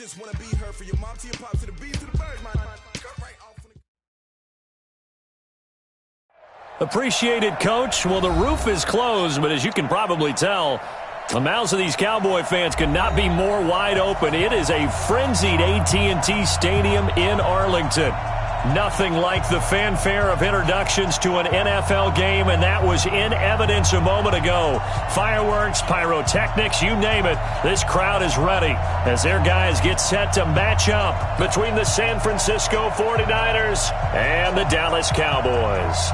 just want to be her for your mom to your pop to the beat to the birds, man. Right off on the... Appreciated, Coach. Well, the roof is closed, but as you can probably tell, the mouths of these Cowboy fans could not be more wide open. It is a frenzied AT&T Stadium in Arlington. Nothing like the fanfare of introductions to an NFL game, and that was in evidence a moment ago. Fireworks, pyrotechnics, you name it. This crowd is ready as their guys get set to match up between the San Francisco 49ers and the Dallas Cowboys.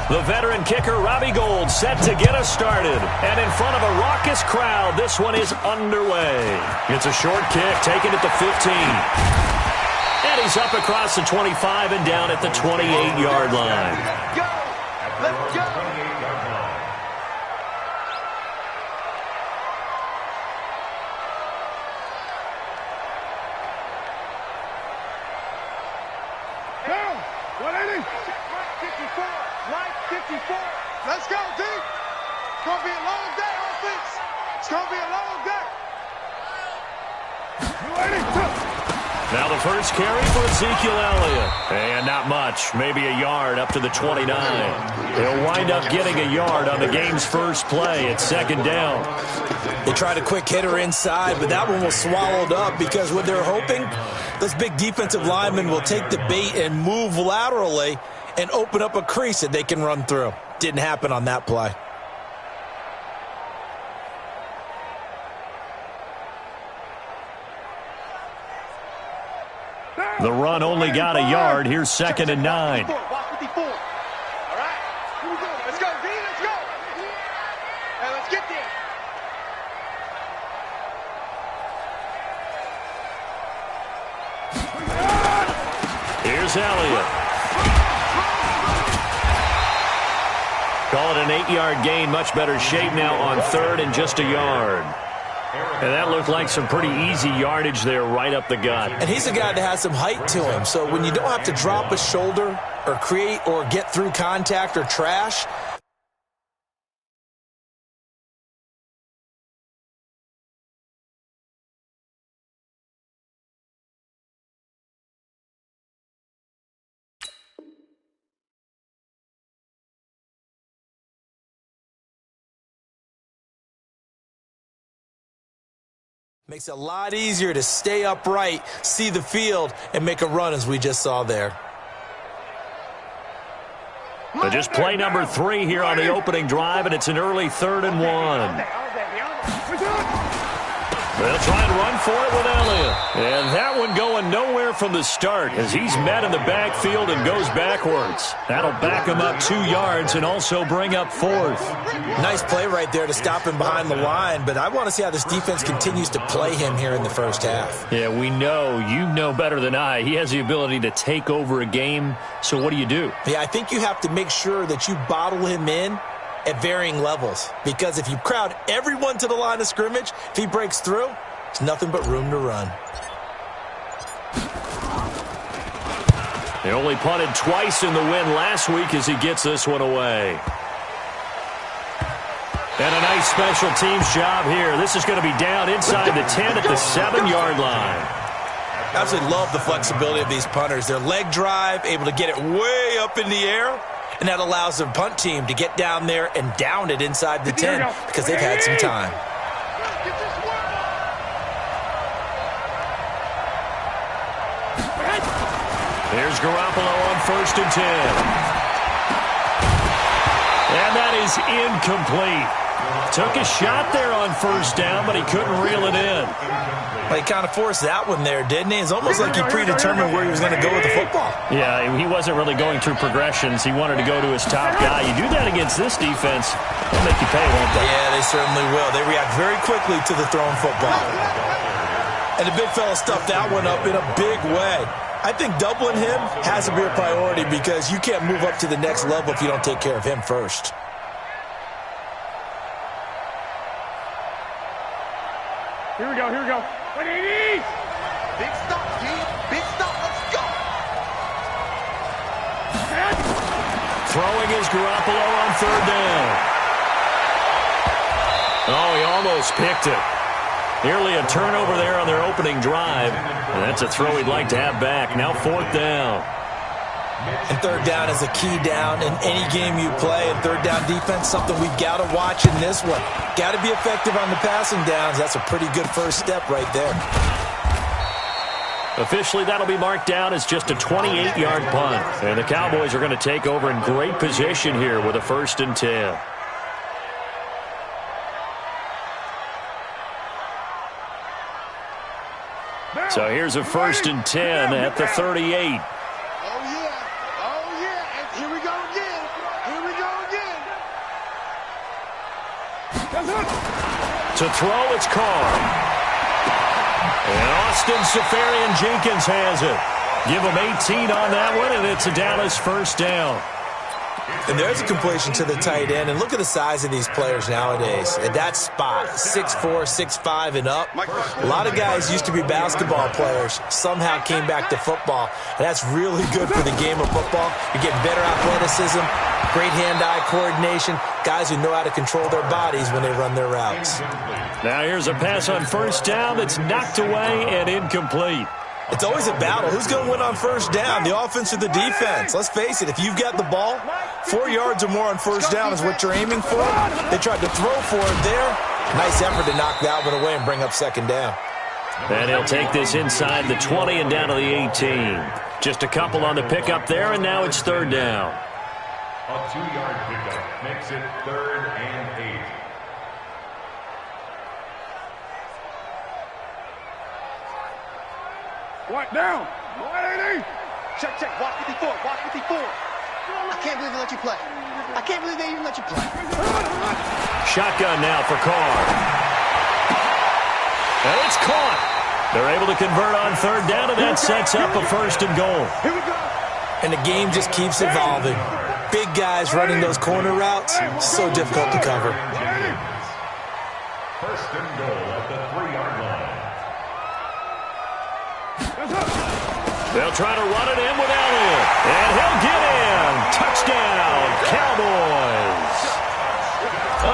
The veteran kicker, Robbie Gould, set to get us started. And in front of a raucous crowd, this one is underway. It's a short kick, taken at the 15. And he's up across the 25 and down at the 28-yard line. Let's go! Let's go! Down! 180! 54! Right 54! Let's go, D! It's going to be a long day, offense! It's going to be a long day! 282! Now the first carry for Ezekiel Elliott. And not much, maybe a yard up to the 29. He'll wind up getting a yard on the game's first play at second down. They tried a quick hitter inside, but that one was swallowed up because what they're hoping, those big defensive linemen will take the bait and move laterally and open up a crease that they can run through. Didn't happen on that play. The run only got a yard. Here's second and 9. Watch 54. All right? Here we go. Let's go, D. Let's go. Hey, let's get there. Here's Elliott. Call it an 8-yard gain. Much better shape now on third and just a yard. And that looked like some pretty easy yardage there right up the gut. And he's a guy that has some height to him. So when you don't have to drop a shoulder or create or get through contact or trash, makes it a lot easier to stay upright, see the field, and make a run as we just saw there. So just play number 3 here on the opening drive, and it's an early 3rd and 1. They'll try and run for it with Elliott. And that one going nowhere from the start as he's met in the backfield and goes backwards. That'll back him up 2 yards and also bring up 4th. Nice play right there to stop him behind the line, but I want to see how this defense continues to play him here in the first half. Yeah, we know. You know better than I. He has the ability to take over a game, so what do you do? Yeah, I think you have to make sure that you bottle him in at varying levels, because if you crowd everyone to the line of scrimmage, if he breaks through, there's nothing but room to run. He only punted twice in the win last week as he gets this one away. And a nice special teams job here. This is going to be down inside the 10 at the 7-yard line. I absolutely love the flexibility of these punters. Their leg drive, able to get it way up in the air, and that allows the punt team to get down there and down it inside the 10 because they've had some time. Here's Garoppolo on 1st and 10. And that is incomplete. Took a shot there on 1st down, but he couldn't reel it in. Well, he kind of forced that one there, didn't he? It's almost like he predetermined where he was going to go with the football. Yeah, he wasn't really going through progressions. He wanted to go to his top guy. You do that against this defense, they'll make you pay, won't they? Yeah, they certainly will. They react very quickly to the thrown football. And the big fella stuffed that one up in a big way. I think doubling him has to be a priority because you can't move up to the next level if you don't take care of him first. Here we go, here we go. 180! Big stop, D. Big stop. Let's go. Throwing is Garoppolo on third down. Oh, he almost picked it. Nearly a turnover there on their opening drive. And that's a throw he'd like to have back. Now fourth down. And third down is a key down in any game you play. And third down defense, something we've got to watch in this one. Got to be effective on the passing downs. That's a pretty good first step right there. Officially, that'll be marked down as just a 28-yard punt. And the Cowboys are going to take over in great position here with a 1st and 10. So here's a 1st and 10 at the 38. Oh, yeah. Oh, yeah. And here we go again. Here we go again. To throw, it's Carr. And Austin Seferian-Jenkins has it. Give him 18 on that one, and it's a Dallas 1st down. And there's a completion to the tight end. And look at the size of these players nowadays. At that spot, 6'4", 6'5", and up. A lot of guys used to be basketball players, somehow came back to football. And that's really good for the game of football. You're getting better athleticism, great hand-eye coordination, guys who know how to control their bodies when they run their routes. Now here's a pass on 1st down that's knocked away and incomplete. It's always a battle. Who's going to win on 1st down, the offense or the defense? Let's face it, if you've got the ball, 4 yards or more on 1st down is what you're aiming for. They tried to throw for it there. Nice effort to knock that one away and bring up 2nd down. And he'll take this inside the 20 and down to the 18. Just a couple on the pickup there, and now it's 3rd down. A 2-yard pickup makes it 3rd and 8. What down? 180. Check, check. Watch 54. Watch 54. I can't believe they let you play. I can't believe they even let you play. Shotgun now for Carr. And it's caught. They're able to convert on 3rd down, and that sets up a 1st and goal. Here we go. And the game just keeps evolving. Big guys running those corner routes, so difficult to cover. 1st and goal at the 3-yard line. They'll try to run it in with Elliott. And he'll get in. Touchdown, Cowboys.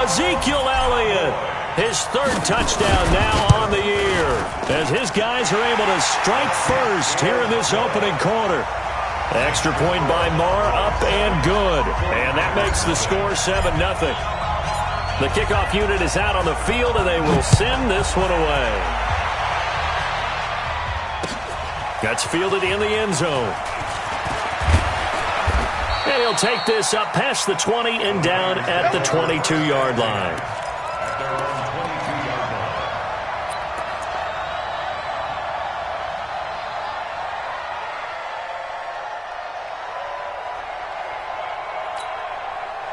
Ezekiel Elliott, his 3rd touchdown now on the year, as his guys are able to strike first here in this opening quarter. Extra point by Marr, up and good. And that makes the score 7-0. The kickoff unit is out on the field, and they will send this one away. That's fielded in the end zone. And he'll take this up past the 20 and down at the 22-yard line.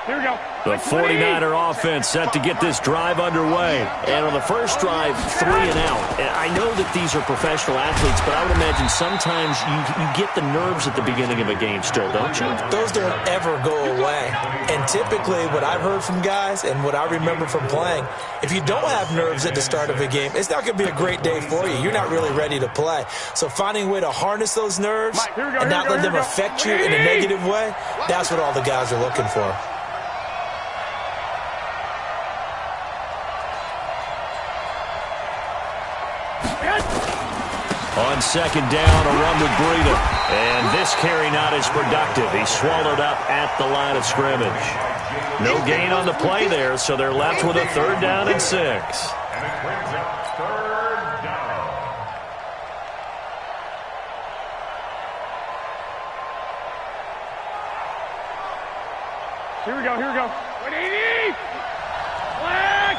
Here we go. The 49er offense set to get this drive underway. And on the first drive, 3 and out. And I know that these are professional athletes, but I would imagine sometimes you get the nerves at the beginning of a game still, don't you? Those don't ever go away. And typically what I've heard from guys and what I remember from playing, if you don't have nerves at the start of a game, it's not going to be a great day for you. You're not really ready to play. So finding a way to harness those nerves and not let them affect you in a negative way, that's what all the guys are looking for. On 2nd down, a run with Breida. And this carry not as productive. He's swallowed up at the line of scrimmage. No gain on the play there, so they're left with a 3rd down and 6. And it brings up 3rd down. Here we go. Here we go. 180. Flag.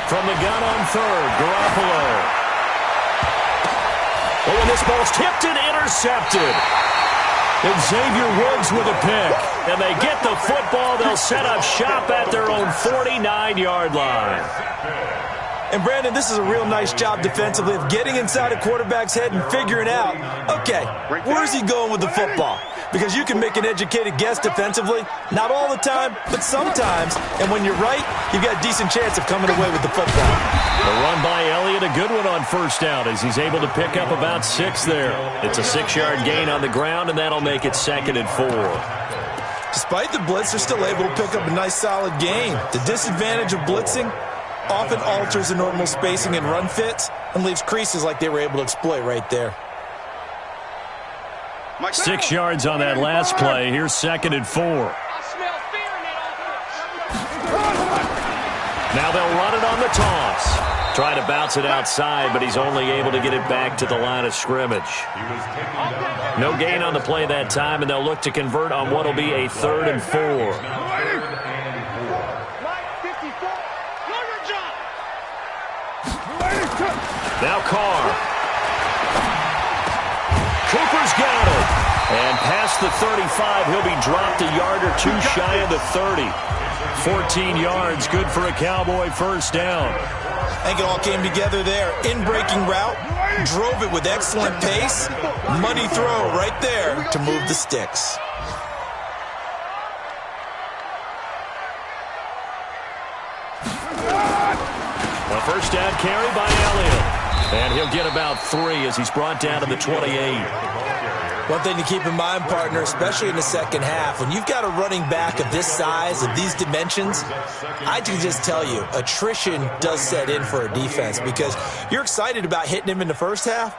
From the gun on 3rd, Garoppolo. Oh, and this ball's tipped and intercepted. And Xavier Woods with a pick. And they get the football. They'll set up shop at their own 49-yard line. And, Brandon, this is a real nice job defensively of getting inside a quarterback's head and figuring out, okay, where's he going with the football? because you can make an educated guess defensively. Not all the time, but sometimes. And when you're right, you've got a decent chance of coming away with the football. The run by Elliott, a good one on first down as he's able to pick up about 6 there. It's a 6-yard gain on the ground, and that'll make it 2nd and 4. Despite the blitz, they're still able to pick up a nice, solid gain. The disadvantage of blitzing often alters the normal spacing and run fits and leaves creases like they were able to exploit right there. 6 yards on that last play. Here's 2nd and 4. Now they'll run it on the toss. Trying to bounce it outside, but he's only able to get it back to the line of scrimmage. No gain on the play that time, and they'll look to convert on what will be a 3rd and 4. Now Carr. Cooper's got it. And past the 35, he'll be dropped a yard or 2 shy of the 30. 14 yards, good for a Cowboy first down. I think it all came together there. In-breaking route, drove it with excellent pace. Money throw right there to move the sticks. A first down carry by Elliott. And he'll get about 3 as he's brought down to the 28. One thing to keep in mind, partner, especially in the second half, when you've got a running back of this size, of these dimensions, I can just tell you, attrition does set in for a defense because you're excited about hitting him in the first half.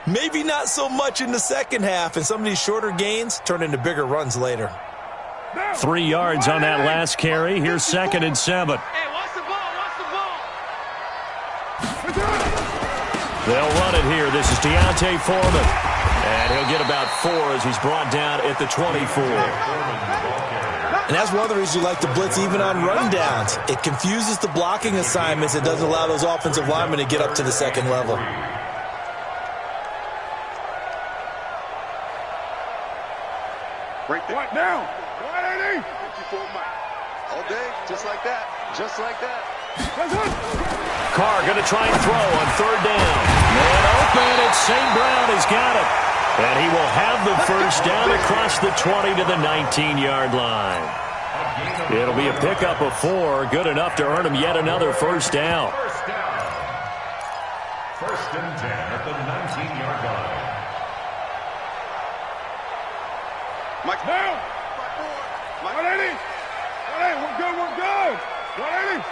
Maybe not so much in the second half, and some of these shorter gains turn into bigger runs later. 3 yards on that last carry. Here's 2nd and 7. Hey, watch the ball, watch the ball. They'll run it here. This is Deontay Foreman. And he'll get about 4 as he's brought down at the 24. And that's one of the reasons you like to blitz even on rundowns. It confuses the blocking assignments. It doesn't allow those offensive linemen to get up to the second level. Right there. Right down. 180. 54 Mike. All day, just like that. Just like that. Carr going to try and throw on 3rd down. Man open, it's St. Brown has got it. And he will have the first down across the 20 to the 19-yard line. It'll be a pickup of 4, good enough to earn him yet another first down. First and 10 at the 19-yard line. Mike down. 180. 180. We're good. We're good. 180.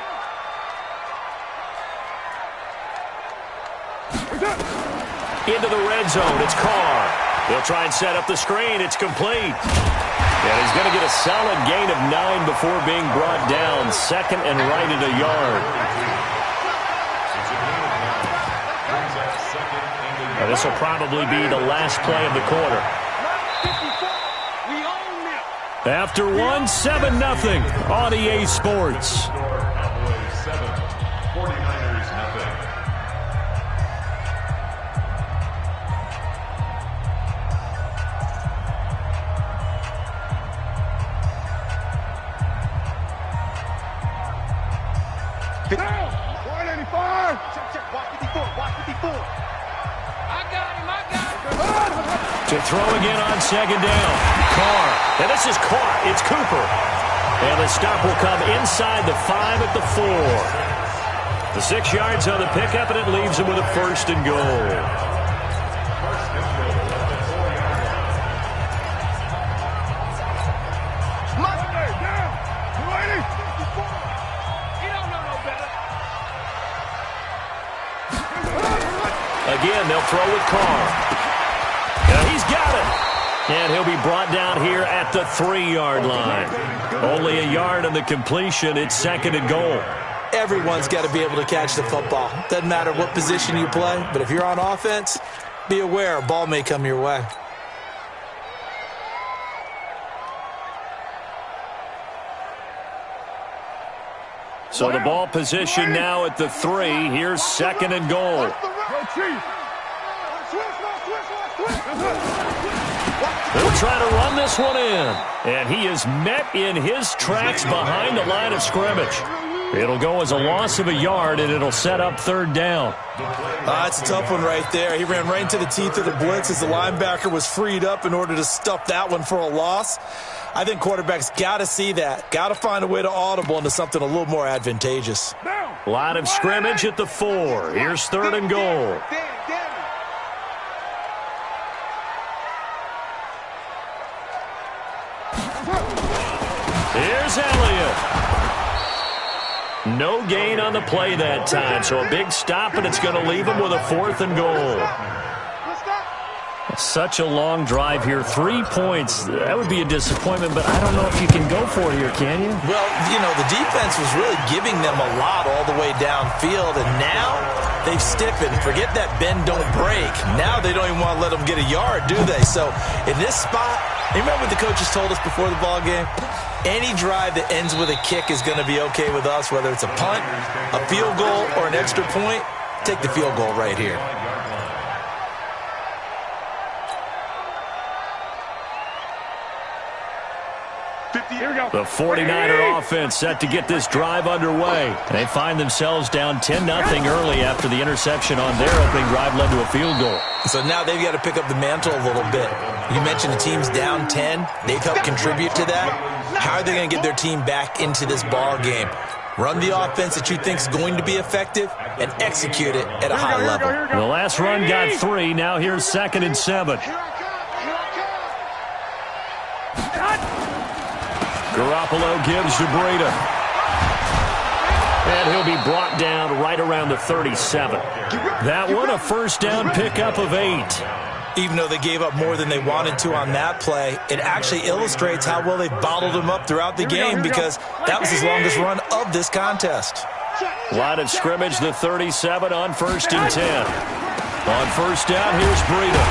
Into the red zone, it's Carr. He'll try and set up the screen. It's complete. And he's going to get a solid gain of 9 before being brought down. 2nd and right at a yard. Now, this will probably be the last play of the quarter. After 1, 7-0 on EA Sports. Cowboys 7, 49ers 0. Down. 185. Check. Watch 54. Watch 54. I got him. To throw again on 2nd down. Carr. And this is caught. It's Cooper. And the stop will come inside the 5 at the 4. The 6 yards on the pickup, and it leaves him with a 1st and goal. Again, they'll throw with Carr. And he's got it. And he'll be brought down here at the 3-yard line. Only a yard on the completion. It's 2nd and goal. Everyone's got to be able to catch the football. Doesn't matter what position you play, but if you're on offense, be aware a ball may come your way. So the ball position now at the 3. Here's 2nd and goal. They'll try to run this one in. And he is met in his tracks behind the line of scrimmage. It'll go as a loss of a yard, and it'll set up third down. That's a tough one right there. He ran right into the teeth of the blitz as the linebacker was freed up in order to stuff that one for a loss. I think quarterbacks got to see that. Got to find a way to audible into something a little more advantageous. Line of scrimmage at the 4. Here's third and goal. Here's Elliott. No gain on the play that time, so a big stop, and it's going to leave him with a 4th and goal. Such a long drive here. 3 points. That would be a disappointment, but I don't know if you can go for it here, can you? Well, you know, the defense was really giving them a lot all the way downfield, and now they've stiffened. Forget that bend, don't break. Now they don't even want to let them get a yard, do they? So in this spot, you remember what the coaches told us before the ball game? Any drive that ends with a kick is going to be okay with us, whether it's a punt, a field goal, or an extra point. Take the field goal right here. The 49er offense set to get this drive underway. They find themselves down 10-0 early after the interception on their opening drive led to a field goal. So now they've got to pick up the mantle a little bit. You mentioned the team's down 10. They've helped contribute to that. How are they going to get their team back into this ball game? Run the offense that you think is going to be effective and execute it at a high level. The last run got 3. Now here's 2nd and 7. Garoppolo gives to Breida. And he'll be brought down right around the 37. That one, a first down pickup of 8. Even though they gave up more than they wanted to on that play, it actually illustrates how well they bottled him up throughout the game because that was his longest run of this contest. Line of scrimmage, the 37 on 1st and 10. On first down, here's Breida.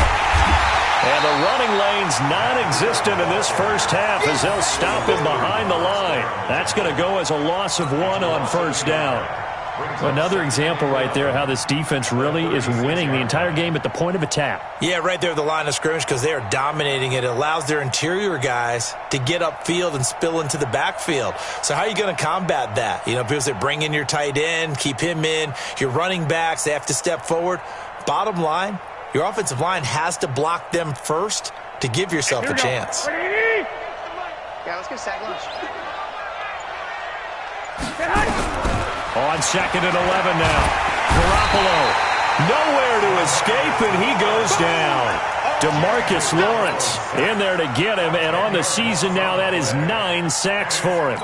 And the running lane's non-existent in this first half as they'll stop him behind the line. That's going to go as a loss of 1 on first down. Another example right there how this defense really is winning the entire game at the point of attack. Yeah, right there at the line of scrimmage because they are dominating it. It allows their interior guys to get upfield and spill into the backfield. So how are you going to combat that? You know, people say bring in your tight end, keep him in. Your running backs, they have to step forward. Bottom line, your offensive line has to block them first to give yourself a chance. Yeah, let's get sack lunch. On 2nd and 11 now. Garoppolo nowhere to escape, and he goes down. DeMarcus Lawrence in there to get him, and on the season now, that is 9 sacks for him.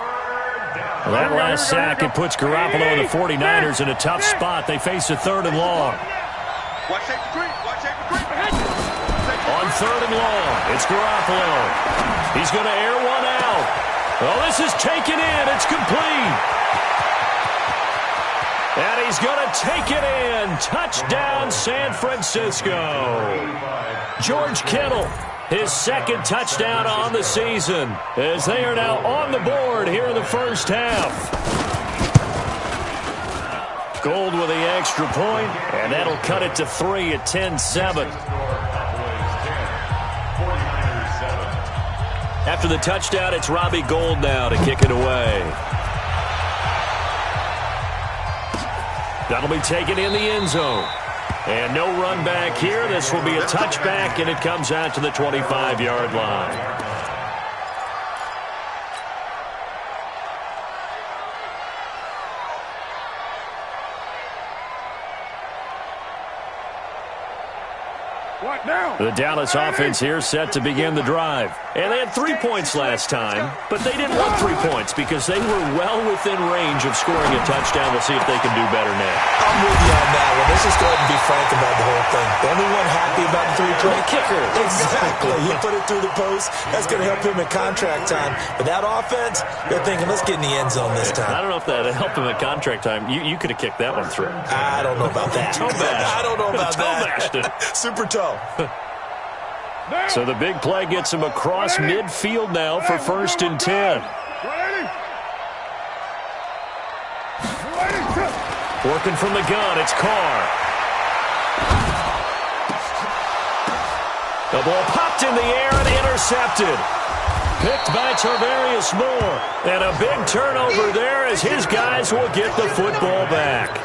Well, that last sack, it puts Garoppolo and the 49ers in a tough spot. They face a 3rd and long. On 3rd and long, it's Garoppolo. He's going to air one out. Oh, this is taken in. It's complete. And he's going to take it in. Touchdown, San Francisco. George Kittle, his 2nd touchdown on the season, as they are now on the board here in the first half. Gold with the extra point, and that'll cut it to 3 at 10-7. After the touchdown, it's Robbie Gould now to kick it away. That'll be taken in the end zone. And no run back here. This will be a touchback, and it comes out to the 25-yard line. The Dallas offense here set to begin the drive. And they had 3 points last time, but they didn't want 3 points because they were well within range of scoring a touchdown. We'll see if they can do better now. I'm with you on that one. Let's just go ahead and be frank about the whole thing. The only one happy about the 3-point kicker. Exactly. You put it through the post. That's going to help him in contract time. But that offense, they're thinking, let's get in the end zone this time. I don't know if that helped him in contract time. You could have kicked that one through. I don't know about that. I don't know about that. Super toe. So the big play gets him across midfield now for 1st and 10. Working from the gun, it's Carr. The ball popped in the air and intercepted. Picked by Tarvarius Moore. And a big turnover there as his guys will get the football back.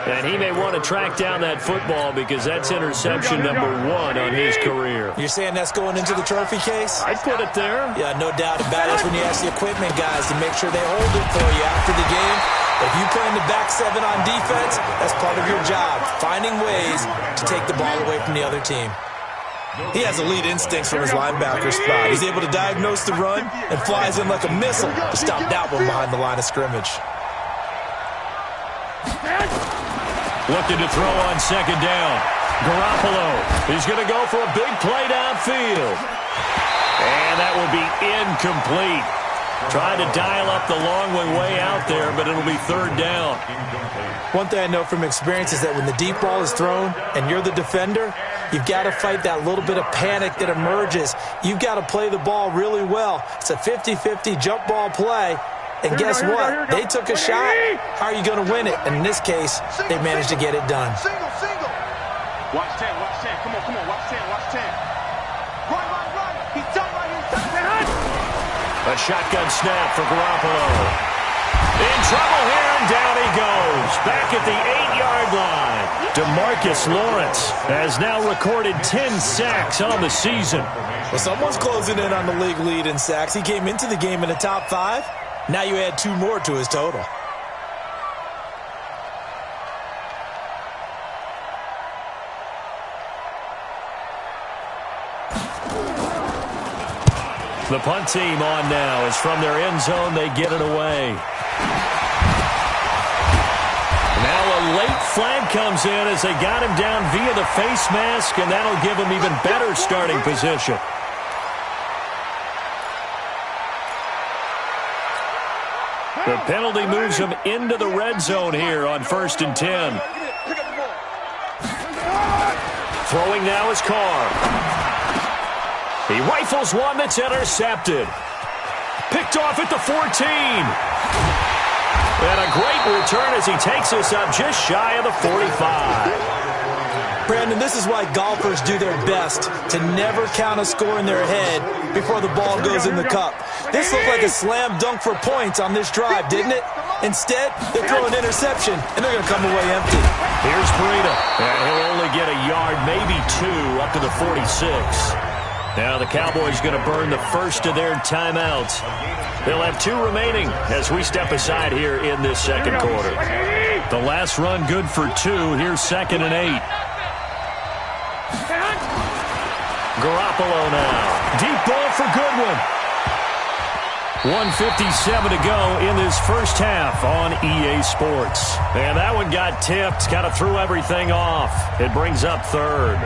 And he may want to track down that football because that's interception number 1 on his career. You're saying that's going into the trophy case? I'd put it there. Yeah, no doubt about it. That's when you ask the equipment guys to make sure they hold it for you after the game. But if you play in the back 7 on defense, that's part of your job, finding ways to take the ball away from the other team. He has elite instincts from his linebacker spot. He's able to diagnose the run and flies in like a missile to stop that one behind the line of scrimmage. Looking to throw on second down. Garoppolo. He's going to go for a big play downfield. And that will be incomplete. Trying to dial up the long way out there, but it'll be third down. One thing I know from experience is that when the deep ball is thrown and you're the defender, you've got to fight that little bit of panic that emerges. You've got to play the ball really well. It's a 50-50 jump ball play. And guess what? They took a shot. How are you going to win it? And in this case, they managed to get it done. Single. Watch 10. Come on. Watch 10. Run. He's done right here. A shotgun snap for Garoppolo. In trouble here, and down he goes. Back at the 8-yard line. DeMarcus Lawrence has now recorded 10 sacks on the season. Well, someone's closing in on the league lead in sacks. He came into the game in the top 5. Now you add 2 more to his total. The punt team on now is from their end zone. They get it away. Now a late flag comes in as they got him down via the face mask, and that'll give him even better starting position. The penalty moves him into the red zone here on 1st and 10. Throwing now is Carr. He rifles one that's intercepted. Picked off at the 14. And a great return as he takes us up just shy of the 45. Brandon, this is why golfers do their best to never count a score in their head before the ball goes in the cup. This looked like a slam dunk for points on this drive, didn't it? Instead, they throw an interception, and they're going to come away empty. Here's Breida. And he'll only get a yard, maybe 2, up to the 46. Now the Cowboys going to burn the first of their timeouts. They'll have 2 remaining as we step aside here in this second quarter. The last run good for 2. Here's 2nd and 8. Garoppolo now. Deep ball for Goodwin. 1:57 to go in this first half on EA Sports. And that one got tipped, kind of threw everything off. It brings up 3rd.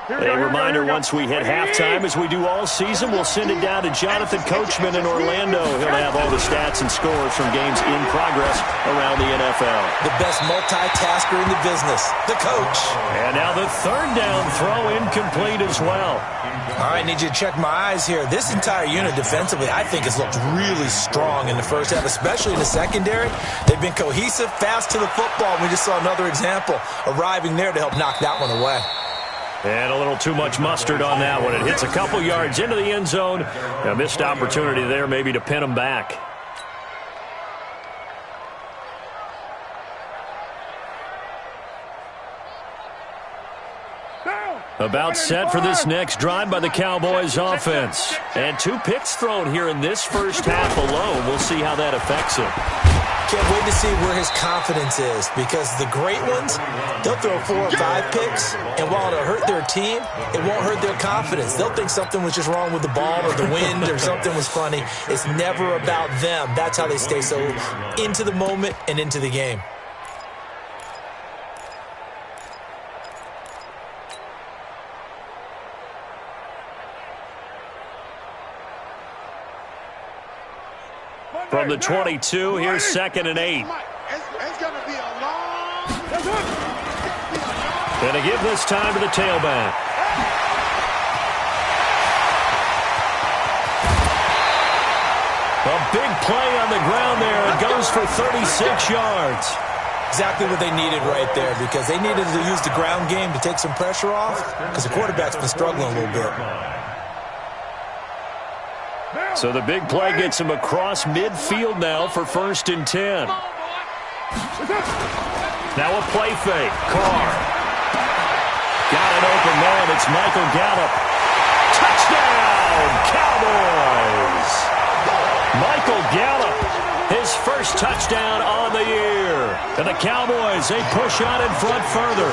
A reminder, once we hit halftime, as we do all season, we'll send it down to Jonathan Coachman in Orlando. He'll have all the stats and scores from games in progress around the NFL. The best multitasker in the business, the coach. And now the 3rd down throw incomplete as well. All right, need you to check my eyes here. This entire unit defensively, I think, has looked really strong in the first half, especially in the secondary. They've been cohesive, fast to the football. We just saw another example arriving there to help knock that one away. And a little too much mustard on that one. It hits a couple yards into the end zone. A missed opportunity there maybe to pin them back. About set for this next drive by the Cowboys offense. And 2 picks thrown here in this first half alone. We'll see how that affects him. Can't wait to see where his confidence is, because the great ones, they'll throw 4 or 5 picks, and while it'll hurt their team, it won't hurt their confidence. They'll think something was just wrong with the ball or the wind or something was funny. It's never about them. That's how they stay so into the moment and into the game. From the 22, here's 2nd and 8. It's going to be a long... And to give this time to the tailback. A big play on the ground there. It goes for 36 yards. Exactly what they needed right there, because they needed to use the ground game to take some pressure off, because the quarterback's been struggling a little bit. So the big play gets him across midfield now for 1st and 10. Now a play fake. Carr. Got an open man. It's Michael Gallup. Touchdown, Cowboys! Michael Gallup, his first touchdown on the year. And the Cowboys, they push on in front further.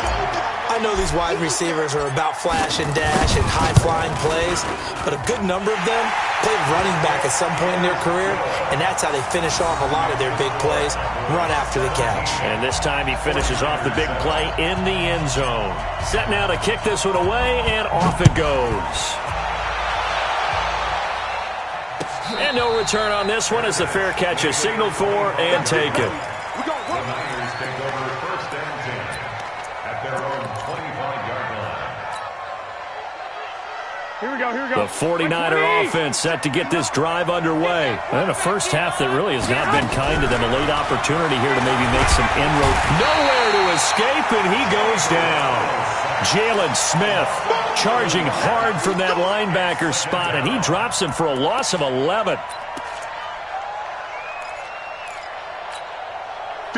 I know these wide receivers are about flash and dash and high-flying plays, but a good number of them played running back at some point in their career, and that's how they finish off a lot of their big plays, run after the catch. And this time he finishes off the big play in the end zone. Set now to kick this one away, and off it goes. And no return on this one as the fair catch is signaled for and taken. The Niners take over 1st and 10 at their own 25-yard line. Here we go. The 49er offense set to get this drive underway. And a first half that really has not been kind to them. A late opportunity here to maybe make some inroad. Nowhere to escape, and he goes down. Jalen Smith charging hard from that linebacker spot, and he drops him for a loss of 11.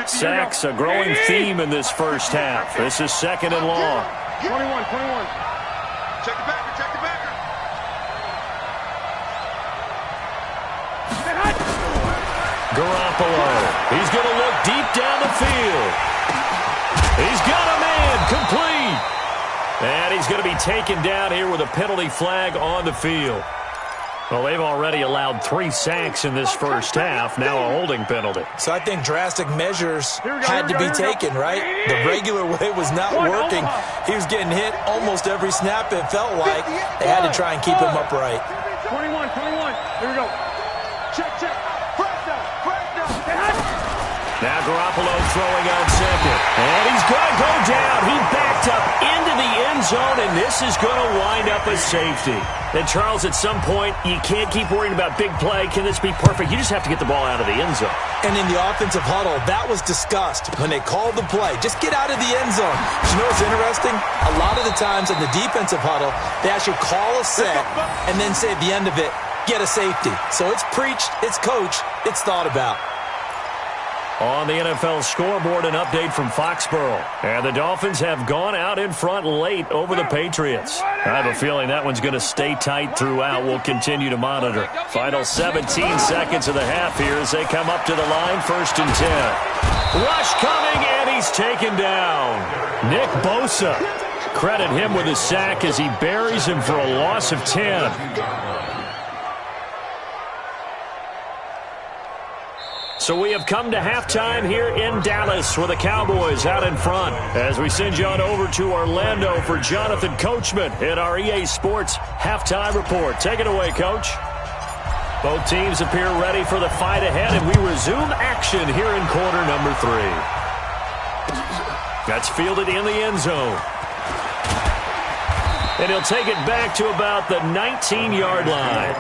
Sacks, a growing theme in this first half. This is 2nd and long. 21. Check the backer. Garoppolo. He's going to look deep down the field. He's got a man complete. And he's going to be taken down here with a penalty flag on the field. Well, they've already allowed 3 sacks in this first half. Now a holding penalty. So I think drastic measures had to be taken, right? The regular way was not working. He was getting hit almost every snap, it felt like. They had to try and keep him upright. 21. Here we go. Check. Now Garoppolo throwing on second. And he's going to go down. He backed up into the end zone, and this is going to wind up a safety. And Charles, at some point, you can't keep worrying about big play. Can this be perfect? You just have to get the ball out of the end zone. And in the offensive huddle, that was discussed when they called the play. Just get out of the end zone. But you know what's interesting? A lot of the times in the defensive huddle, they actually call a set and then say at the end of it, get a safety. So it's preached, it's coached, it's thought about. On the NFL scoreboard, an update from Foxborough. And the Dolphins have gone out in front late over the Patriots. I have a feeling that one's going to stay tight throughout. We'll continue to monitor. Final 17 seconds of the half here as they come up to the line, 1st and 10. Rush coming, and he's taken down. Nick Bosa. Credit him with a sack as he buries him for a loss of 10. So we have come to halftime here in Dallas with the Cowboys out in front. As we send you on over to Orlando for Jonathan Coachman in our EA Sports Halftime Report. Take it away, Coach. Both teams appear ready for the fight ahead, and we resume action here in quarter number 3. That's fielded in the end zone. And he'll take it back to about the 19-yard line.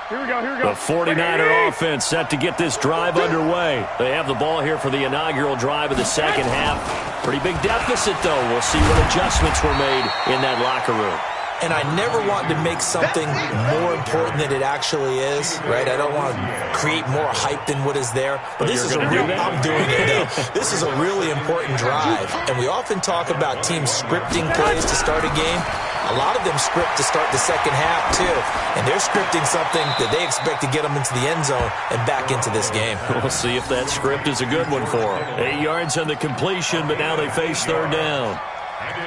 Here we go. The 49er offense set to get this drive underway. They have the ball here for the inaugural drive of the second half. Pretty big deficit, though. We'll see what adjustments were made in that locker room. And I never want to make something more important than it actually is, right? I don't want to create more hype than what is there. But this is a real, I'm doing it, though. This is a really important drive. And we often talk about teams scripting plays to start a game. A lot of them script to start the second half, too. And they're scripting something that they expect to get them into the end zone and back into this game. We'll see if that script is a good one for them. 8 yards on the completion, but now they face 3rd down.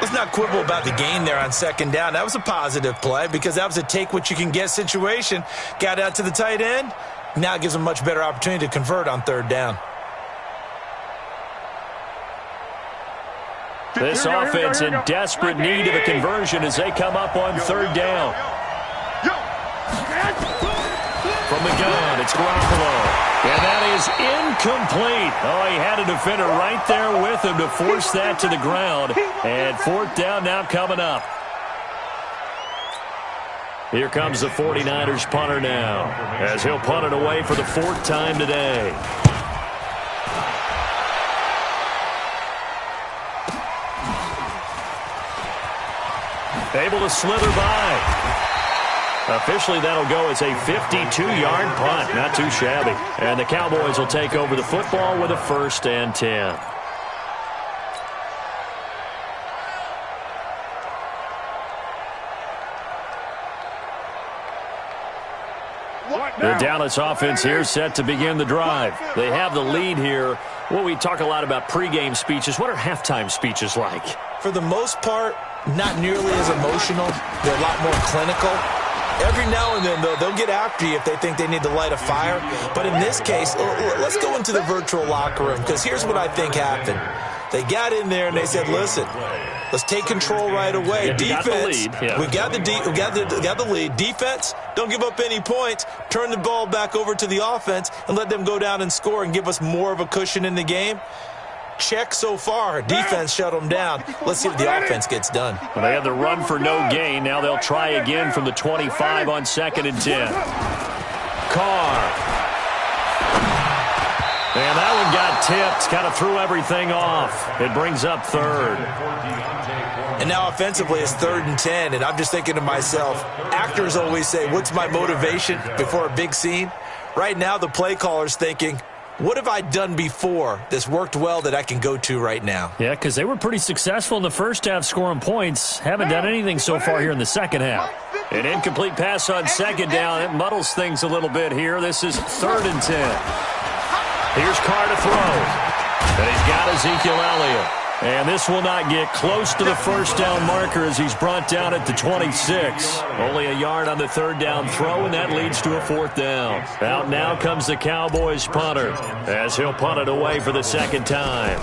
Let's not quibble about the gain there on 2nd down. That was a positive play because that was a take-what-you-can-get situation. Got out to the tight end. Now it gives them a much better opportunity to convert on 3rd down. This offense in desperate need of a conversion as they come up on 3rd down. From the gun, it's Garoppolo. And that is incomplete. Oh, he had a defender right there with him to force that to the ground. And fourth down now coming up. Here comes the 49ers punter now, as he'll punt it away for the fourth time today. Able to slither by. Officially, that'll go as a 52-yard punt. Not too shabby. And the Cowboys will take over the football with a 1st and 10. The Dallas offense here set to begin the drive. They have the lead here. Well, we talk a lot about pregame speeches. What are halftime speeches like? For the most part, not nearly as emotional. They're a lot more clinical. Every now and then, though, they'll get after you if they think they need to light a fire. But in this case, let's go into the virtual locker room, because here's what I think happened. They got in there and they said, listen, let's take control right away. Yeah, defense, we got the lead. Defense, don't give up any points. Turn the ball back over to the offense and let them go down and score and give us more of a cushion in the game. Check so far. Defense shut them down. Let's see if the offense gets done. Well, they had the run for no gain. Now they'll try again from the 25 on 2nd and 10. Carr. And that one got tipped. Kind of threw everything off. It brings up 3rd. And now offensively it's 3rd and 10. And I'm just thinking to myself, actors always say, what's my motivation before a big scene? Right now the play caller's thinking, what have I done before that's worked well that I can go to right now? Yeah, because they were pretty successful in the first half scoring points. Haven't done anything so far here in the second half. An incomplete pass on 2nd down. It muddles things a little bit here. This is 3rd and 10. Here's Carr to throw. And he's got Ezekiel Elliott. And this will not get close to the 1st down marker as he's brought down at the 26. Only a yard on the 3rd down throw, and that leads to a 4th down. Out now comes the Cowboys punter as he'll punt it away for the 2nd time.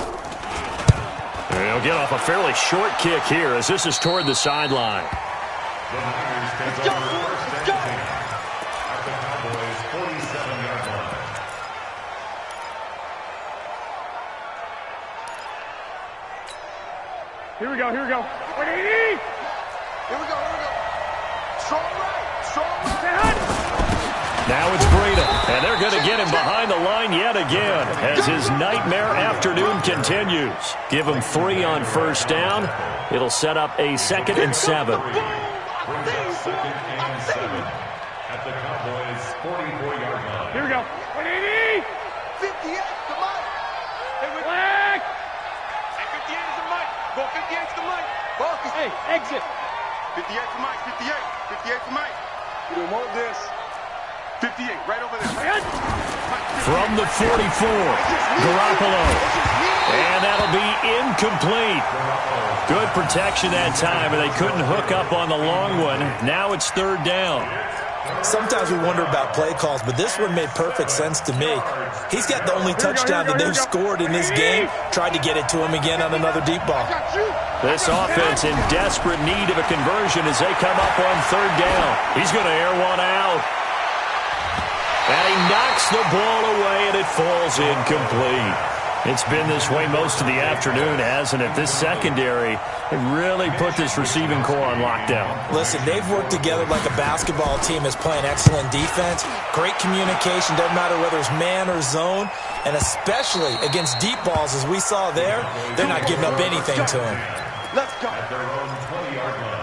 And he'll get off a fairly short kick here as this is toward the sideline. The Niners take over 1st and 10 at the Cowboys' 47-yard line. Here we go. Here we go. Here we go. Strong right. Now it's Breida, and they're going to get him behind the line yet again as his nightmare afternoon continues. Give him 3 on 1st down. It'll set up a 2nd and 7. Brings up 2nd and 7 at the Cowboys' 44-yard line. Here we go. 58 to Mike. Flag. 58 is the Mike. Go 58 to Mike. Focus. Hey, exit. 58 to Mike. 58. 58 to Mike. You don't want this. 58, right over there. From the 44, Garoppolo. And that'll be incomplete. Good protection that time, and they couldn't hook up on the long one. Now it's 3rd down. Sometimes we wonder about play calls, but this one made perfect sense to me. He's got the only touchdown that they've scored in this game. Tried to get it to him again on another deep ball. This offense in desperate need of a conversion as they come up on 3rd down. He's going to air one out. And he knocks the ball away, and it falls incomplete. It's been this way most of the afternoon, hasn't it? This secondary, it really put this receiving core on lockdown. Listen, they've worked together like a basketball team that's playing excellent defense. Great communication, doesn't matter whether it's man or zone. And especially against deep balls, as we saw there, they're not giving up anything to him. Let's go. At their own 20-yard line.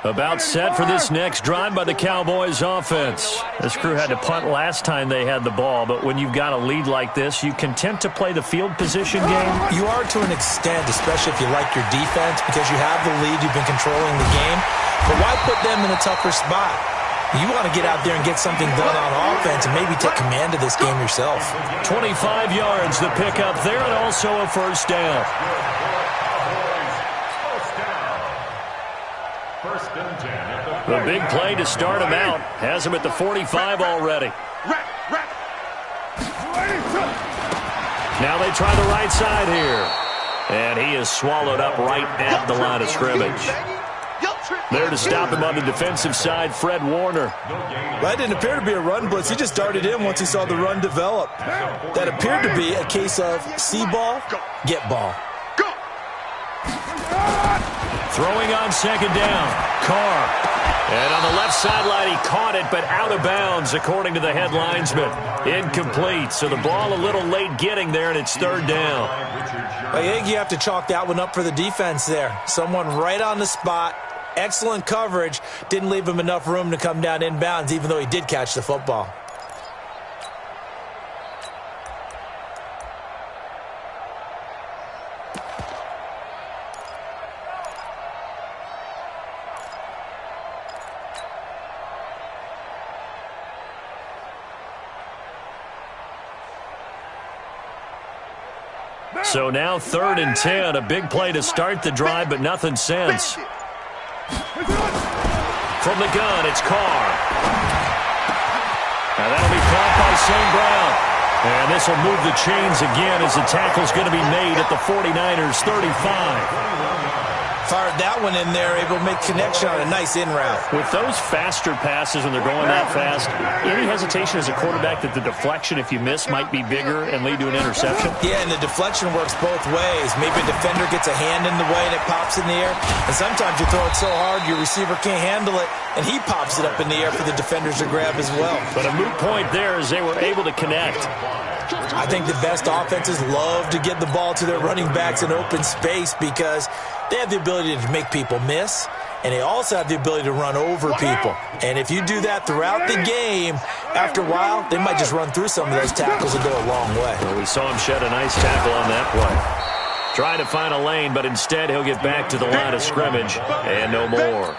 About set for this next drive by the Cowboys offense. This crew had to punt last time they had the ball, but when you've got a lead like this, you content to play the field position game? You are to an extent, especially if you like your defense, because you have the lead, you've been controlling the game. But why put them in a tougher spot? You want to get out there and get something done on offense and maybe take command of this game yourself. 25 yards the pickup there, and also a 1st down. The big play to start him out has him at the 45 already. Rap. Now they try the right side here. And he is swallowed up right at the line of scrimmage. There to stop him on the defensive side, Fred Warner. That didn't appear to be a run blitz. He just darted in once he saw the run develop. That appeared to be a case of see ball, get ball. Throwing on second down, Carr. And on the left sideline, he caught it, but out of bounds, according to the head linesman. Incomplete, so the ball a little late getting there, and it's third down. I think you have to chalk that one up for the defense there. Someone right on the spot, excellent coverage, didn't leave him enough room to come down inbounds, even though he did catch the football. So now 3rd and 10, a big play to start the drive, but nothing since. From the gun, it's Carr. Now that'll be caught by St. Brown. And this will move the chains again as the tackle's going to be made at the 49ers' 35. Fired that one in there, able to make connection on a nice in route. With those faster passes when they're going that fast, any hesitation as a quarterback that the deflection, if you miss, might be bigger and lead to an interception? Yeah, and the deflection works both ways. Maybe a defender gets a hand in the way and it pops in the air. And sometimes you throw it so hard your receiver can't handle it, and he pops it up in the air for the defenders to grab as well. But a moot point there as they were able to connect. I think the best offenses love to get the ball to their running backs in open space because they have the ability to make people miss, and they also have the ability to run over people. And if you do that throughout the game, after a while, they might just run through some of those tackles and go a long way. Well, we saw him shed a nice tackle on that play. Trying to find a lane, but instead he'll get back to the line of scrimmage and no more.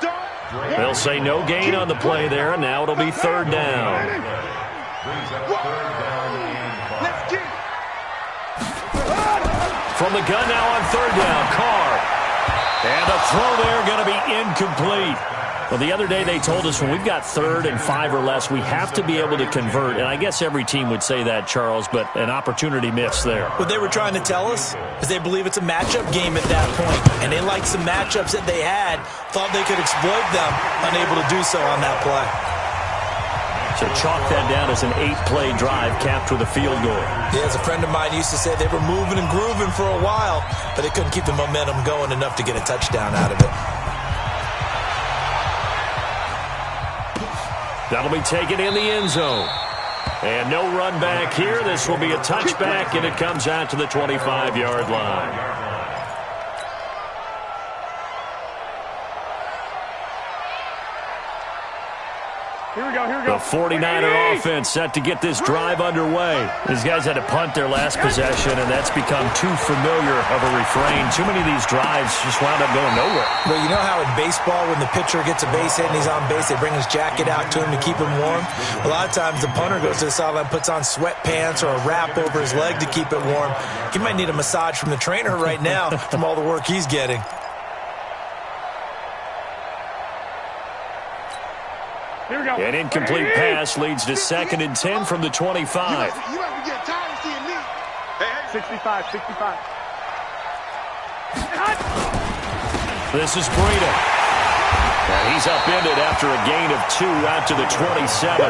They'll say no gain on the play there, and now it'll be 3rd down. From the gun now on 3rd down, Carr. And the throw there going to be incomplete. Well, the other day they told us when we've got 3rd and 5 or less, we have to be able to convert. And I guess every team would say that, Charles, but an opportunity missed there. What they were trying to tell us is they believe it's a matchup game at that point. And they liked some matchups that they had, thought they could exploit them, unable to do so on that play. So chalk that down as an 8-play drive capped with a field goal. Yeah, as a friend of mine used to say, they were moving and grooving for a while, but they couldn't keep the momentum going enough to get a touchdown out of it. That'll be taken in the end zone. And no run back here. This will be a touchback, and it comes out to the 25-yard line. Here we go, here we go. The 49er offense set to get this drive underway. These guys had to punt their last possession, and that's become too familiar of a refrain. Too many of these drives just wound up going nowhere. Well, you know how in baseball, when the pitcher gets a base hit and he's on base, they bring his jacket out to him to keep him warm? A lot of times the punter goes to the sideline, puts on sweatpants or a wrap over his leg to keep it warm. He might need a massage from the trainer right now from all the work he's getting. Here we go. An incomplete pass leads to 2nd and 10 from the 25. You might be getting tired of seeing me. Hey, 65, 65. This is Breida. And he's upended after a gain of 2 out to the 27.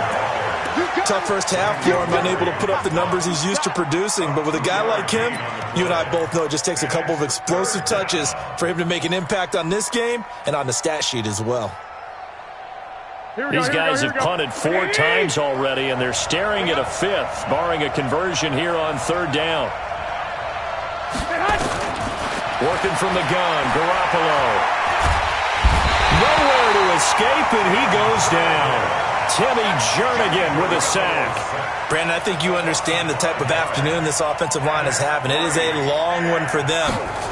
Tough first half for him, unable to put up the numbers he's used to producing. But with a guy like him, you and I both know it just takes a couple of explosive touches for him to make an impact on this game and on the stat sheet as well. These guys have punted 4 times already, and they're staring at a 5th, barring a conversion here on 3rd down. Working from the gun, Garoppolo. Nowhere to escape, and he goes down. Timmy Jernigan with a sack. Brandon, I think you understand the type of afternoon this offensive line is having. It is a long one for them.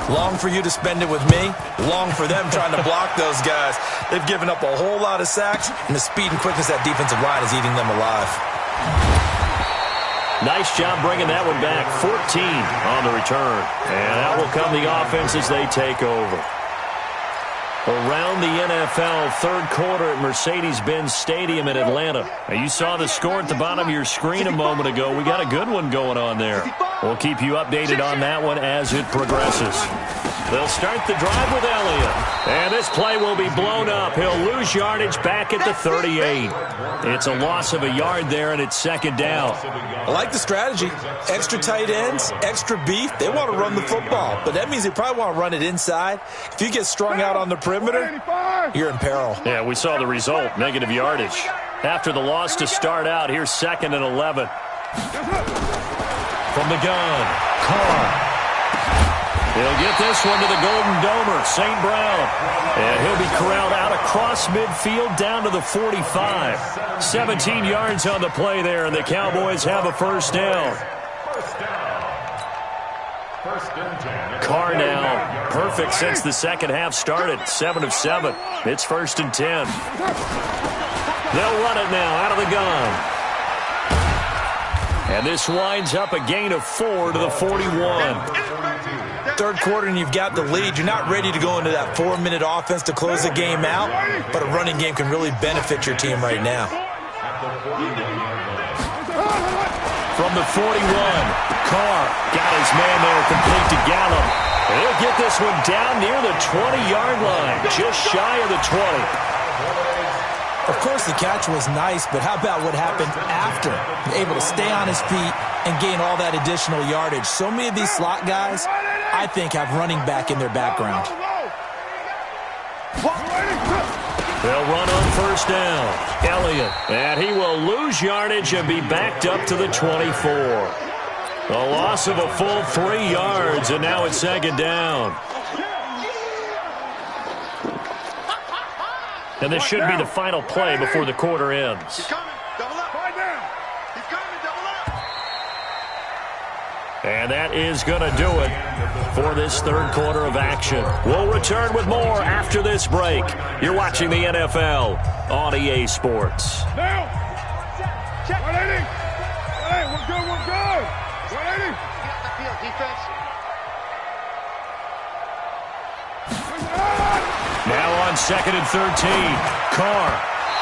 Long for you to spend it with me. Long for them trying to block those guys. They've given up a whole lot of sacks, and the speed and quickness of that defensive line is eating them alive. Nice job bringing that one back. 14 on the return. And out will come the offense as they take over. Around the NFL, third quarter at Mercedes-Benz Stadium in Atlanta. Now, you saw the score at the bottom of your screen a moment ago. We got a good one going on there. We'll keep you updated on that one as it progresses. They'll start the drive with Elliott. And this play will be blown up. He'll lose yardage back at the 38. It's a loss of a yard there, and it's second down. I like the strategy. Extra tight ends, extra beef. They want to run the football, but that means they probably want to run it inside. If you get strung out on the perimeter, you're in peril. Yeah, we saw the result, negative yardage. After the loss to start out, here's 2nd and 11. From the gun, Carr. He'll get this one to the Golden Domer, St. Brown. And he'll be corralled out across midfield down to the 45. 17 yards on the play there, and the Cowboys have a first down. Carr now perfect since the second half started, 7 of 7. It's 1st and 10. They'll run it now out of the gun. And this winds up a gain of 4 to the 41. Third quarter and you've got the lead. You're not ready to go into that 4-minute offense to close the game out, but a running game can really benefit your team right now. From the 41, Carr got his man there, complete to Gallup. And he'll get this one down near the 20-yard line, just shy of the 20. Of course, the catch was nice, but how about what happened after? Able to stay on his feet and gain all that additional yardage. So many of these slot guys, I think, have running back in their background. They'll run on first down. Elliott, and he will lose yardage and be backed up to the 24. A loss of a full 3 yards, and now it's second down. And this should be the final play before the quarter ends. He's coming. Double up. He's coming. Double up. And that is going to do it for this third quarter of action. We'll return with more after this break. You're watching the NFL on EA Sports. Now. Check. 180. Hey, we're good. 180. Get off the field, defense. Now on 2nd and 13, Carr.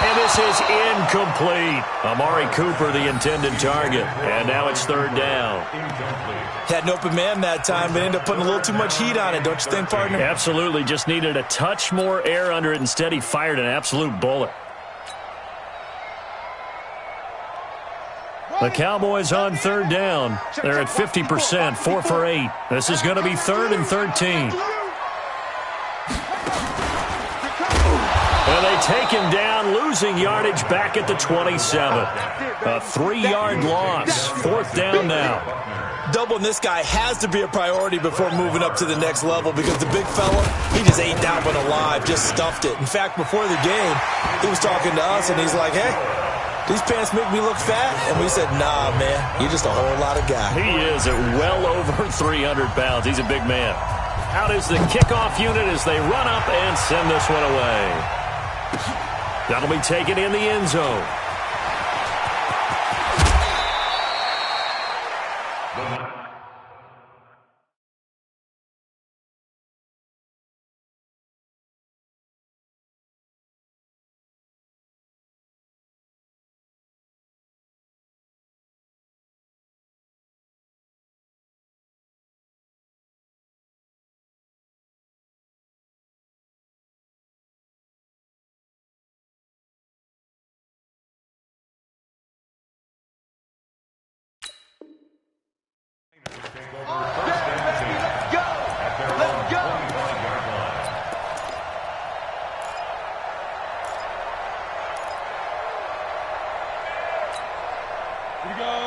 And this is incomplete. Amari Cooper, the intended target. And now it's third down. Had an open man that time, but ended up putting a little too much heat on it, don't you think, partner? Absolutely. Just needed a touch more air under it. Instead, he fired an absolute bullet. The Cowboys on third down. They're at 50%, 4 for 8. This is going to be 3rd and 13. And they take him down, losing yardage back at the 27. A 3-yard loss. 4th down now. Doubling this guy has to be a priority before moving up to the next level because the big fella, he just ate that one alive, just stuffed it. In fact, before the game, he was talking to us, and he's like, hey, these pants make me look fat? And we said, nah, man, you're just a whole lot of guy. He is at well over 300 pounds. He's a big man. Out is the kickoff unit as they run up and send this one away. That'll be taken in the end zone.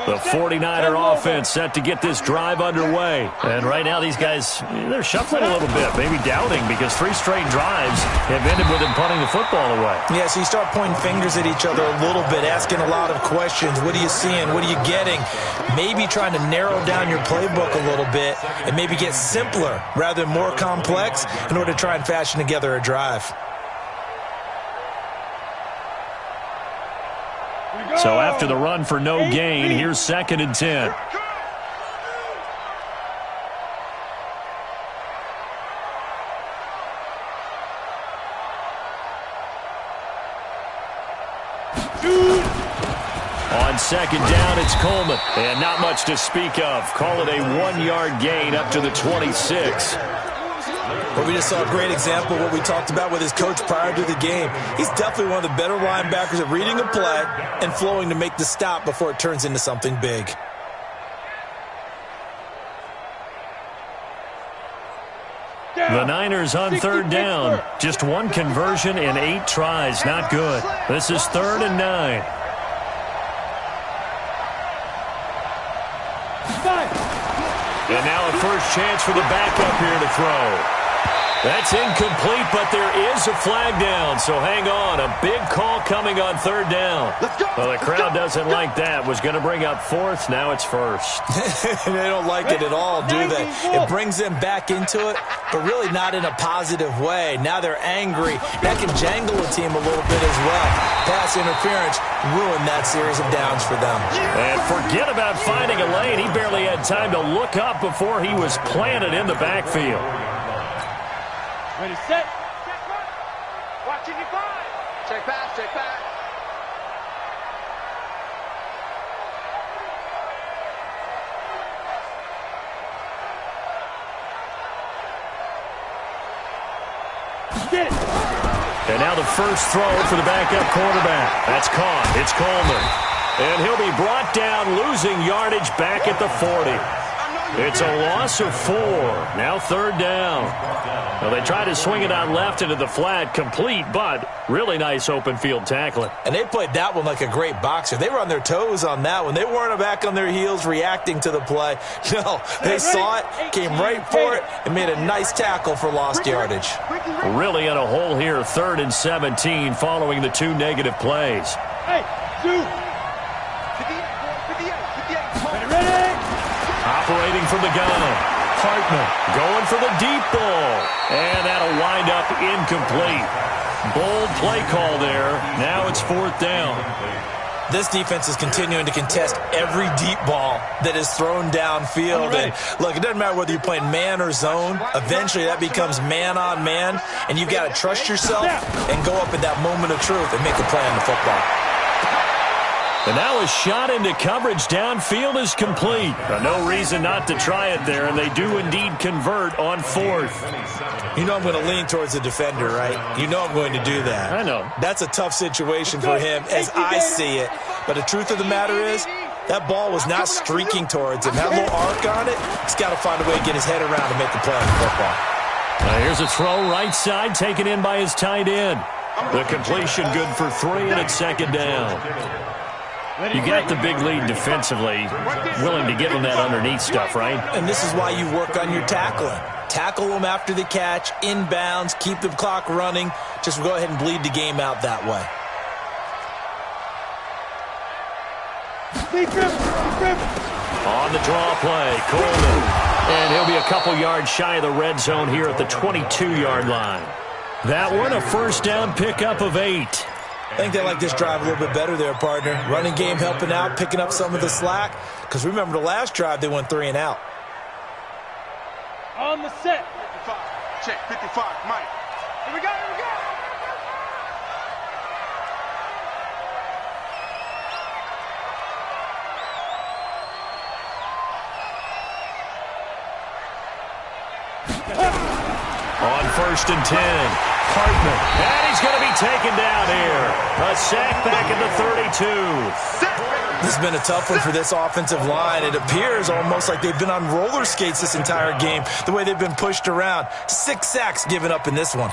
The 49er offense set to get this drive underway. And right now these guys, they're shuffling a little bit, maybe doubting, because 3 straight drives have ended with them punting the football away. Yeah, so you start pointing fingers at each other a little bit, asking a lot of questions. What are you seeing? What are you getting? Maybe trying to narrow down your playbook a little bit and maybe get simpler rather than more complex in order to try and fashion together a drive. So after the run for no gain, here's 2nd and 10. On second down, it's Coleman. And not much to speak of. Call it a 1-yard gain up to the 26. Well, we just saw a great example of what we talked about with his coach prior to the game. He's definitely one of the better linebackers at reading a play and flowing to make the stop before it turns into something big. The Niners on third down. Just one conversion in 8 tries. Not good. This is 3rd and 9. And now a first chance for the backup here to throw. That's incomplete, but there is a flag down, so hang on. A big call coming on 3rd down. Well, the crowd doesn't like that. Was going to bring up 4th, now it's 1st. They don't like it at all, do they? It brings them back into it, but really not in a positive way. Now they're angry. That can jangle a team a little bit as well. Pass interference ruined that series of downs for them. And forget about finding a lane. He barely had time to look up before he was planted in the backfield. Ready, set. Watching you fly. Check pass, check pass. Get it. And now the first throw for the backup quarterback. That's caught. It's Coleman. And he'll be brought down, losing yardage back at the 40. It's a loss of 4. Now 3rd down. Well, they try to swing it out left into the flat, complete, but really nice open field tackling. And they played that one like a great boxer. They were on their toes on that one. They weren't back on their heels reacting to the play. No, they saw it, came right for it, and made a nice tackle for lost yardage. Really in a hole here, 3rd and 17, following the 2 negative plays. Hey, 2. 58. Ready. Operating from the gun. Hartman going for the deep ball. And that'll wind up incomplete. Bold play call there. Now it's 4th down. This defense is continuing to contest every deep ball that is thrown downfield. And look, it doesn't matter whether you're playing man or zone. Eventually that becomes man on man. And you've got to trust yourself and go up at that moment of truth and make a play on the football. And now a shot into coverage downfield is complete. No reason not to try it there, and they do indeed convert on 4th. You know I'm going to lean towards the defender, right? You know I'm going to do that. I know. That's a tough situation for him as I see it. But the truth of the matter is, that ball was not streaking towards him. That little arc on it, he's got to find a way to get his head around to make the play on the football. Here's a throw right side taken in by his tight end. The completion good for 3, and it's 2nd down. You got the big lead defensively, willing to give them that underneath stuff, right? And this is why you work on your tackling. Tackle them after the catch, inbounds, keep the clock running. Just go ahead and bleed the game out that way. On the draw play, Coleman. And he'll be a couple yards shy of the red zone here at the 22-yard line. That one, a first down pickup of 8. I think they like this drive a little bit better there, partner. Running game helping out, picking up some of the slack. Because remember the last drive, they went 3 and out. On the set. 55. Check, 55. Mike. Here we go, here we go. On 1st and 10, Hartman. And he's going to be taken down here. A sack back at the 32. This has been a tough one for this offensive line. It appears almost like they've been on roller skates this entire game, the way they've been pushed around. 6 sacks given up in this one.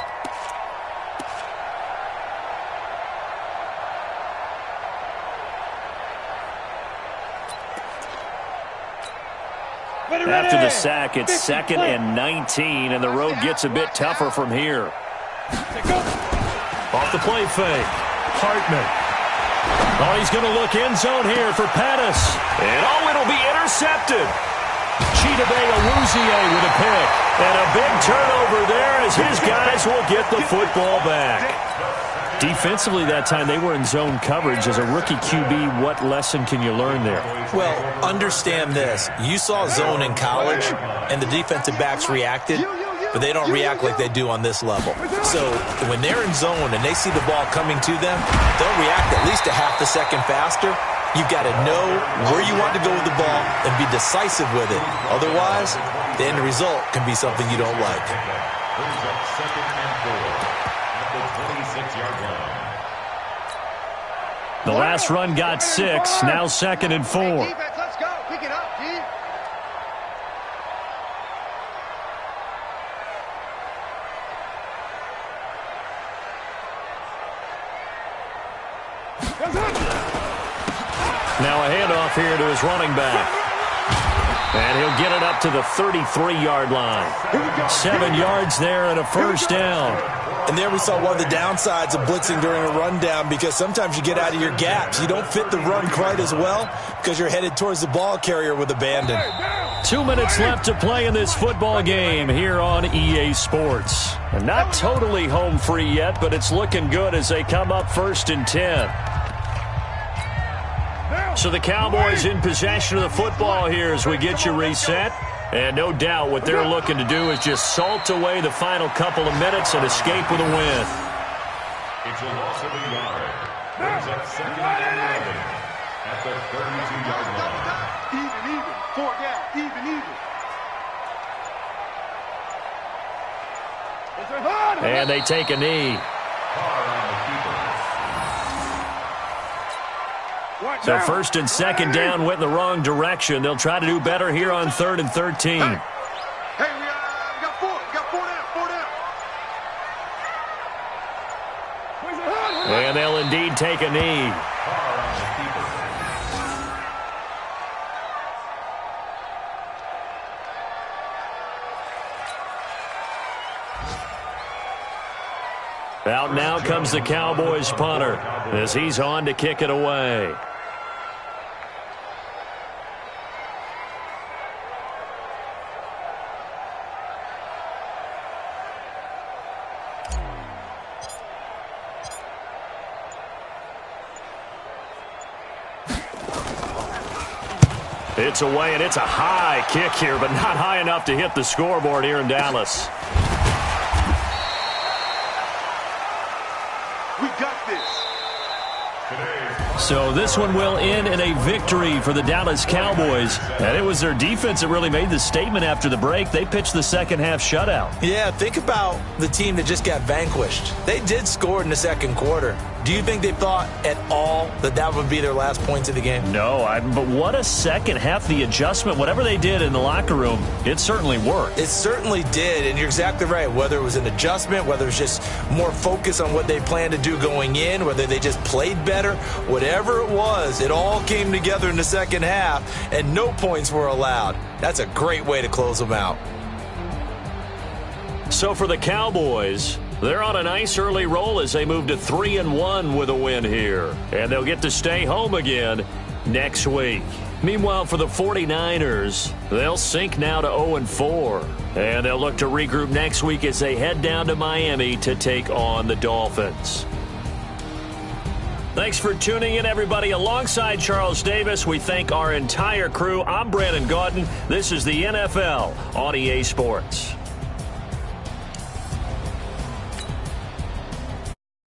After the sack, it's 2nd and 19, and the road gets a bit tougher from here. Off the play fake, Hartman. Oh, he's going to look end zone here for Pettis. And it'll be intercepted. Chidobe Awuzie with a pick. And a big turnover there as his guys will get the football back. Defensively that time, they were in zone coverage. As a rookie QB, what lesson can you learn there? Well, understand this. You saw zone in college, and the defensive backs reacted, but they don't react like they do on this level. So when they're in zone and they see the ball coming to them, they'll react at least a half a second faster. You've got to know where you want to go with the ball and be decisive with it. Otherwise, the end result can be something you don't like. Brings up 2nd and 4 at the 26-yard line. The last run got 6. Now 2nd and 4. Defense, let's go. Pick it up, D. Now a handoff here to his running back. And he'll get it up to the 33-yard line. 7 yards there and a first down. And there we saw one of the downsides of blitzing during a rundown, because sometimes you get out of your gaps. You don't fit the run quite as well because you're headed towards the ball carrier with abandon. 2 minutes left to play in this football game here on EA Sports. And not totally home free yet, but it's looking good as they come up 1st and 10. So the Cowboys in possession of the football here as we get you reset. And no doubt what they're looking to do is just salt away the final couple of minutes and escape with a win. It's a loss of a yard. Brings up 2nd and 11 at the 32-yard line. Even. 4 down. Even. And they take a knee. Carr on the keeper. So 1st and 2nd down went in the wrong direction. They'll try to do better here on 3rd and 13. Hey, we got 4. We got 4 down. 4 down. And they'll indeed take a knee. Carr on the keeper. Out now comes the Cowboys punter as he's on to kick it away. It's away, and it's a high kick here, but not high enough to hit the scoreboard here in Dallas. We got this. So this one will end in a victory for the Dallas Cowboys. And it was their defense that really made the statement after the break. They pitched the second-half shutout. Yeah, think about the team that just got vanquished. They did score in the 2nd quarter. Do you think they thought at all that that would be their last points of the game? No, but what a second half. The adjustment, whatever they did in the locker room, it certainly worked. It certainly did, and you're exactly right. Whether it was an adjustment, whether it was just more focus on what they planned to do going in, whether they just played better, whatever it was, it all came together in the 2nd half, and no points were allowed. That's a great way to close them out. So for the Cowboys, they're on a nice early roll as they move to 3-1 with a win here. And they'll get to stay home again next week. Meanwhile, for the 49ers, they'll sink now to 0-4. And they'll look to regroup next week as they head down to Miami to take on the Dolphins. Thanks for tuning in, everybody. Alongside Charles Davis, we thank our entire crew. I'm Brandon Gaudin. This is the NFL on EA Sports.